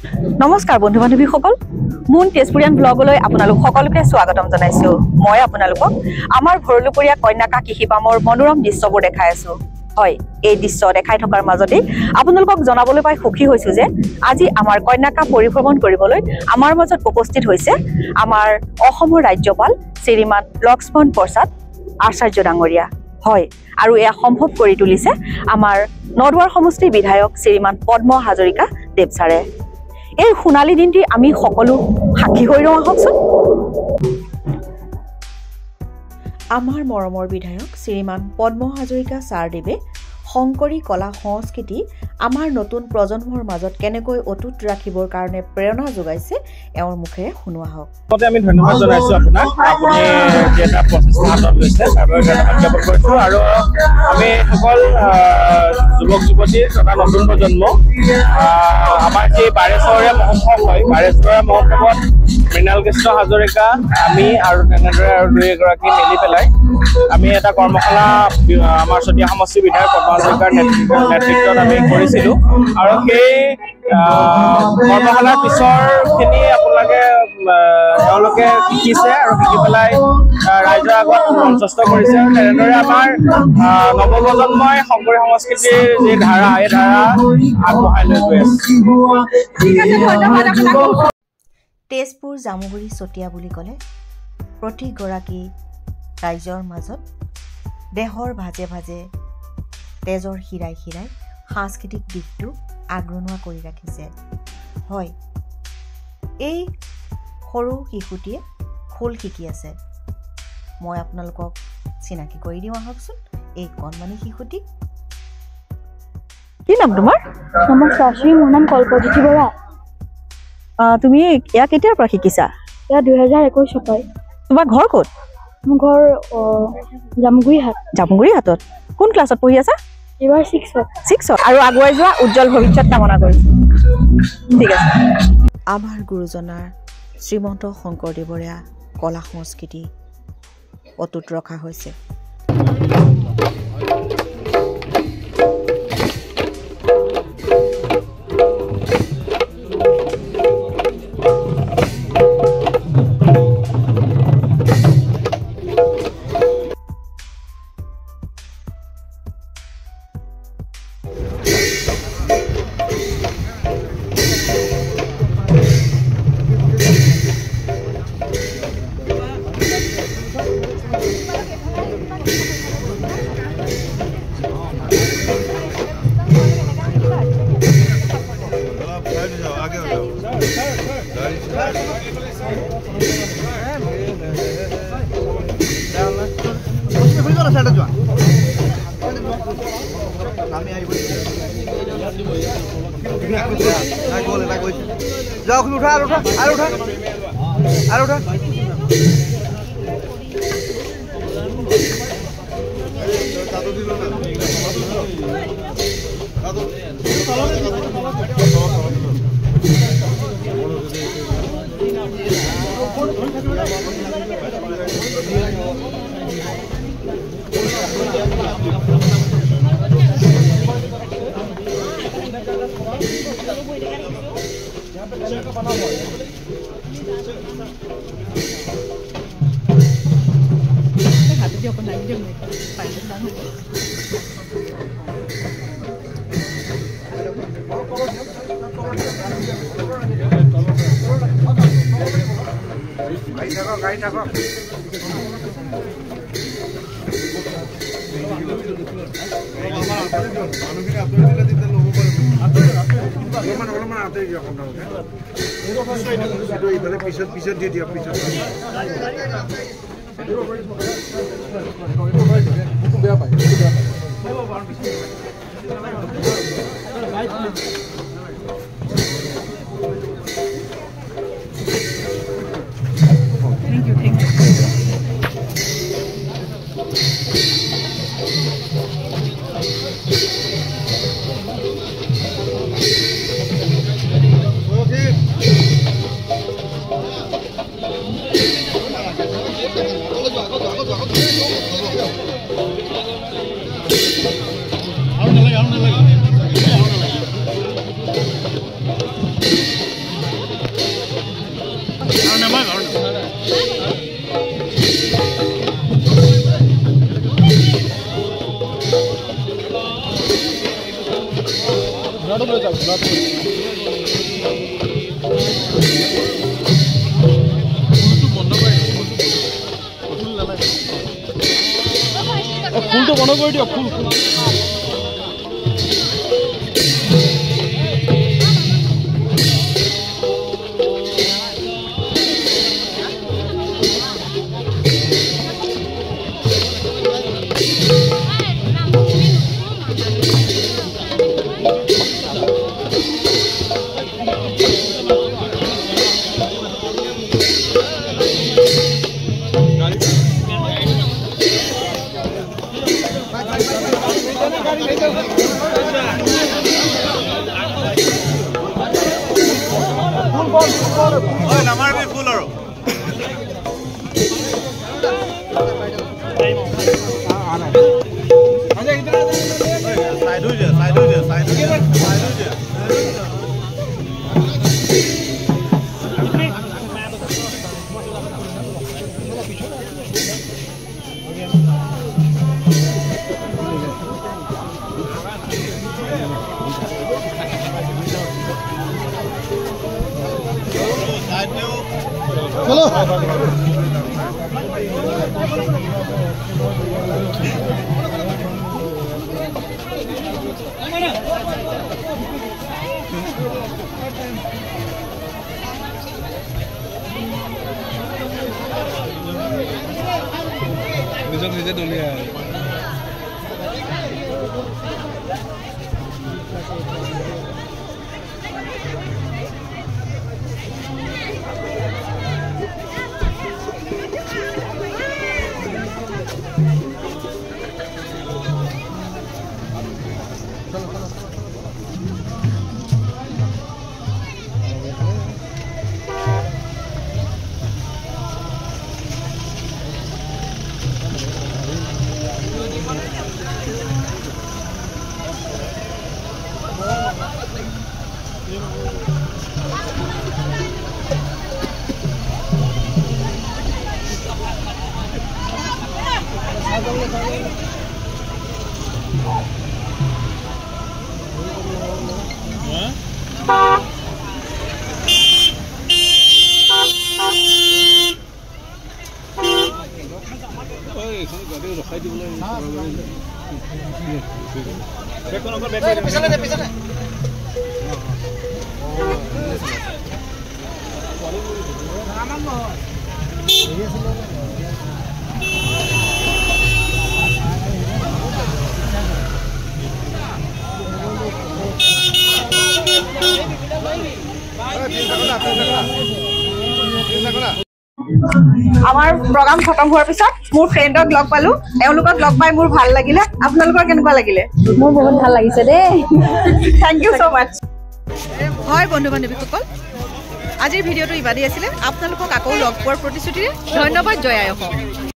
নমস্কাৰ বন্ধু বান্ধৱীসকল মুন তেজপুৰীয়ান ব্লগলৈ আপোনালোক সকলোকে স্বাগতম জনাইছো মই আপোনালোকক আমাৰ ভৰলুপৰীয়া কন্যাকা কৃষিপামৰ মনোৰম দৃশ্যবোৰ দেখাই আছো হয় এই দৃশ্য দেখাই থকাৰ মাজতে আপোনালোকক জনাবলৈ পাই সুখী হৈছো যে আজি আমাৰ কন্যাকা পৰিভ্ৰমণ কৰিবলৈ আমাৰ মাজত উপস্থিত হৈছে আমাৰ অসমৰ ৰাজ্যপাল শ্ৰীমান লক্ষ্মণ প্ৰসাদ আচাৰ্য ডাঙৰীয়া হয় আৰু এয়া সম্ভৱ কৰি তুলিছে আমাৰ নদৱাৰ সমষ্টিৰ বিধায়ক শ্ৰীমান পদ্ম হাজৰিকা দেৱছাৰে এই সোণালী দিনটি আমি সকলো সাক্ষী হৈ ৰওঁ আহকচোন আমাৰ মৰমৰ বিধায়ক শ্ৰীমান পদ্ম হাজৰিকা ছাৰদেৱে শংকৰী কলা সংস্কৃতি আমাৰ নতুন প্ৰজন্মৰ মাজত কেনেকৈ অটুট ৰাখিবৰ কাৰণে প্ৰেৰণা যোগাইছে এওঁৰ মুখেৰে শুনোৱা হওক আমি ধন্যবাদ জনাইছো আপোনাক আপুনি যেটা প্ৰচেষ্টা হাতত লৈছে তাৰ বাবে ধন্যবাদ জ্ঞাপন কৰিছো আৰু আমি সকল যুৱক যুৱতী তথা নতুন প্ৰজন্ম আমাৰ যে বাৰেচহৰীয়া মহোৎসৱ হয় বাৰেচহৰীয়া মহোৎসৱত মৃণাল কৃষ্ণ হাজৰিকা আমি আৰু তেনেদৰে আৰু দুই এগৰাকী মিলি পেলাই আমি এটা কৰ্মশালা আমাৰ চতিয়া সমষ্টি বিধায়ক পদ্ম হাজৰিকাৰ নেতৃত্বত আমি কৰিছিলোঁ আৰু সেই কৰ্মশালাৰ পিছৰখিনি আপোনালোকে তেওঁলোকে শিকিছে আৰু শিকি পেলাই ৰাইজৰ আগত মঞ্চস্থ কৰিছে আৰু তেনেদৰে আমাৰ নৱপ্ৰজন্মই শংকৰী সংস্কৃতিৰ যি ধাৰা এই ধাৰা আগবঢ়াই লৈ গৈ আছে তেজপুৰ জামুগুৰি চতিয়া বুলি ক'লে প্ৰতিগৰাকী ৰাইজৰ মাজত দেহৰ ভাজে ভাজে তেজৰ শিৰাই শিৰাই সাংস্কৃতিক দিশটো আগৰণুৱা কৰি ৰাখিছে হয় এই সৰু শিশুটিয়ে খোল শিকি আছে মই আপোনালোকক চিনাকি কৰি দিওঁ আহকচোন এই কণমানি শিশুটি কি নাম তোমাৰ নমস্কাৰ শ্ৰী মোৰ নাম কল্পজ্যোতি বৰা তুমি ইয়াক কেতিয়াৰ পৰা শিকিছা এয়া 2021 হয় তোমাৰ ঘৰ ক'ত মোৰ ঘৰ জামুগুৰি হাটত কোন ক্লাছত পঢ়ি আছা এবাৰ 6 আৰু আগুৱাই যোৱা উজ্জ্বল ভৱিষ্যত কামনা কৰিছো ঠিক আছে আমাৰ গুৰুজনাৰ শ্ৰীমন্ত শংকৰদেৱৰে কলা সংস্কৃতি অটুট ৰখা হৈছে পিছত দি দিয়ক পিছত বেয়া পায় ধুলাটো লৈ যাওক ধুলাটো ফুলটো বন্ধ কৰি দিয়ক ফুল নামাৰবি ফুল আৰু চলো নিজক নিজে দলিয়াই ৰখাই দিবলৈ আমাৰ প্ৰগ্ৰাম খতম হোৱাৰ পিছত মোৰ ফ্ৰেণ্ডক লগ পালো এওঁলোকক লগ পাই মোৰ ভাল লাগিলে আপোনালোকৰ কেনেকুৱা লাগিলে মোৰ বহুত ভাল লাগিছে দেই থেংক ইউ সো মাচ হয় বন্ধু বান্ধৱীসকল আজিৰ ভিডিঅ'টো ইমানেই আছিলে আপোনালোকক আকৌ লগ পোৱাৰ প্ৰতিশ্ৰুতিৰে ধন্যবাদ জয় আই অসম